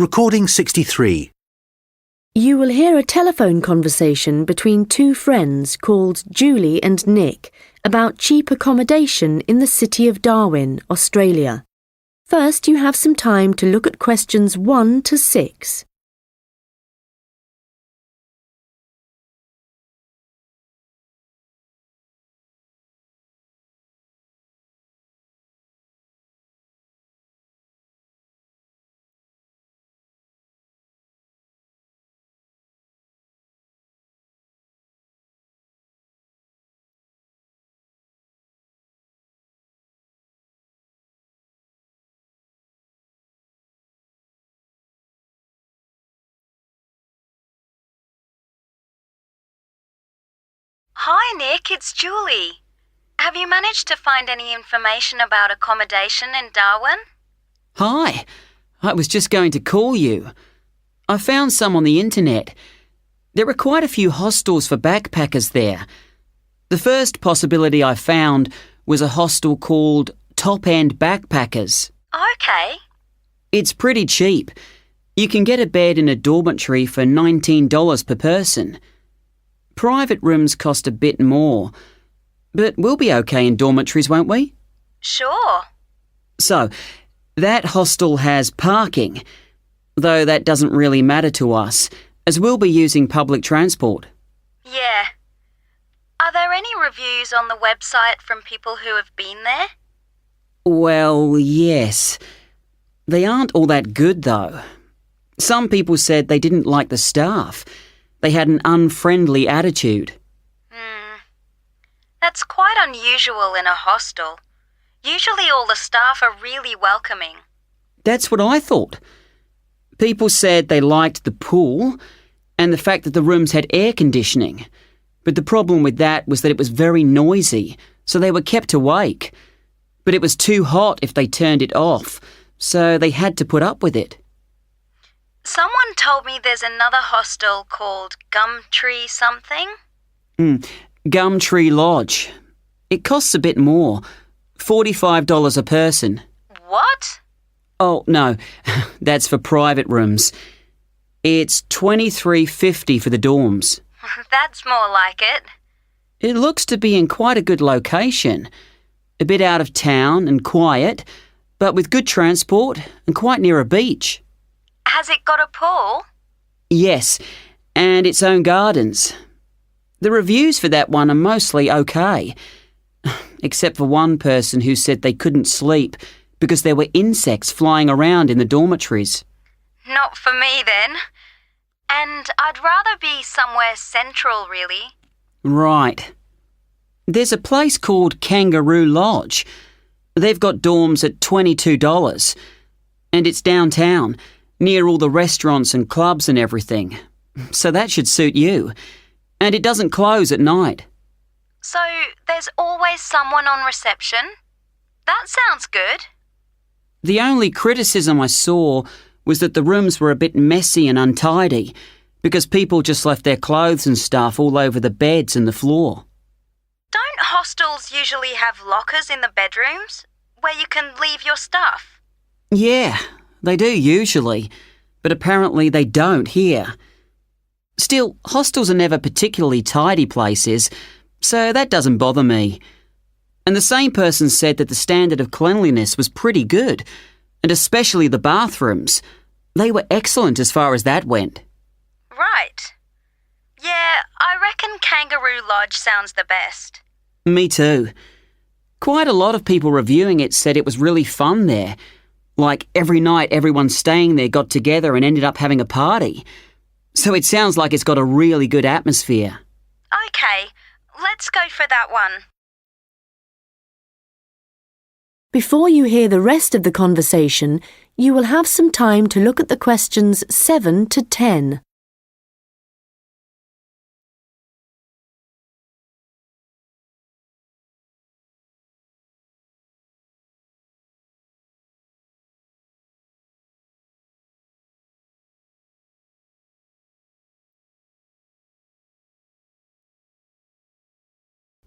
Recording 63. You will hear a telephone conversation between two friends called Julie and Nick about cheap accommodation in the city of Darwin, Australia. First, you have some time to look at questions 1 to 6. Hi Nick, it's Julie. Have you managed to find any information about accommodation in Darwin? Hi, I was just going to call you. I found some on the internet. There are quite a few hostels for backpackers there. The first possibility I found was a hostel called Top End Backpackers. Okay. It's pretty cheap. You can get a bed in a dormitory for $19 per person. Private rooms cost a bit more, but we'll be okay in dormitories, won't we? Sure. So, that hostel has parking, though that doesn't really matter to us, as we'll be using public transport. Yeah. Are there any reviews on the website from people who have been there? Well, yes. They aren't all that good, though. Some people said they didn't like the staff. They had an unfriendly attitude. That's quite unusual in a hostel. Usually all the staff are really welcoming. That's what I thought. People said they liked the pool and the fact that the rooms had air conditioning. But the problem with that was that it was very noisy, so they were kept awake. But it was too hot if they turned it off, so they had to put up with it. Someone told me there's another hostel called Gumtree something. Gumtree Lodge. It costs a bit more, $45 a person. What? Oh, no, that's for private rooms. It's $23.50 for the dorms. That's more like it. It looks to be in quite a good location. A bit out of town and quiet, but with good transport and quite near a beach. Has it got a pool? Yes, and its own gardens. The reviews for that one are mostly okay, except for one person who said they couldn't sleep because there were insects flying around in the dormitories. Not for me then. And I'd rather be somewhere central, really. Right. There's a place called Kangaroo Lodge. They've got dorms at $22, and it's downtown, near all the restaurants and clubs and everything. So that should suit you. And it doesn't close at night. So there's always someone on reception? That sounds good. The only criticism I saw was that the rooms were a bit messy and untidy because people just left their clothes and stuff all over the beds and the floor. Don't hostels usually have lockers in the bedrooms where you can leave your stuff? Yeah, they do usually, but apparently they don't here. Still, hostels are never particularly tidy places, so that doesn't bother me. And the same person said that the standard of cleanliness was pretty good, and especially the bathrooms. They were excellent as far as that went. Right. Yeah, I reckon Kangaroo Lodge sounds the best. Me too. Quite a lot of people reviewing it said it was really fun there. Like every night everyone staying there got together and ended up having a party. So it sounds like it's got a really good atmosphere. Okay, let's go for that one. Before you hear the rest of the conversation, you will have some time to look at the questions 7 to 10.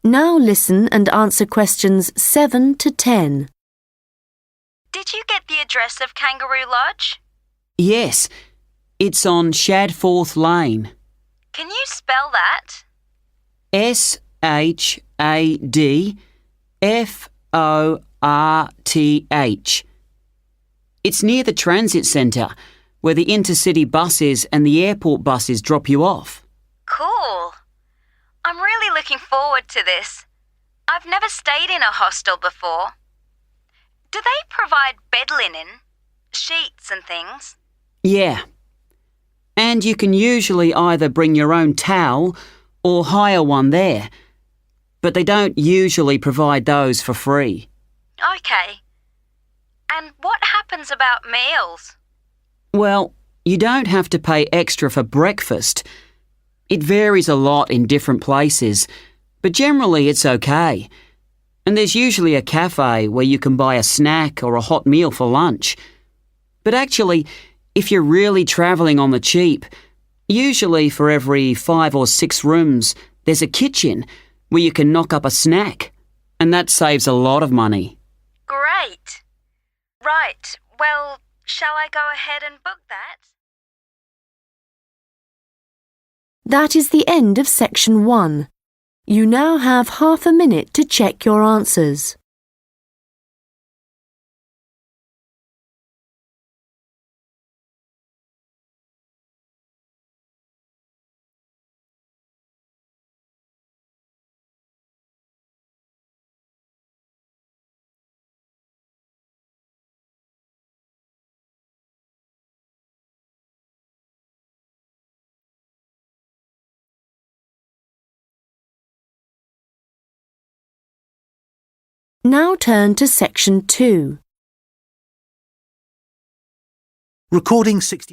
Now listen and answer questions 7 to 10. Did you get the address of Kangaroo Lodge? Yes, it's on Shadforth Lane. Can you spell that? Shadforth. It's near the transit centre, where the intercity buses and the airport buses drop you off. Cool. I'm really looking forward to this. I've never stayed in a hostel before. Do they provide bed linen, sheets and things? Yeah. And you can usually either bring your own towel or hire one there, but they don't usually provide those for free. Okay. And what happens about meals? Well, you don't have to pay extra for breakfast. It varies a lot in different places, but generally it's okay. And there's usually a cafe where you can buy a snack or a hot meal for lunch. But actually, if you're really travelling on the cheap, usually for every 5 or 6 rooms, there's a kitchen where you can knock up a snack. And that saves a lot of money. Great. Right. Well, shall I go ahead and book that? That is the end of section 1. You now have half a minute to check your answers. Now turn to section 2. Recording 60.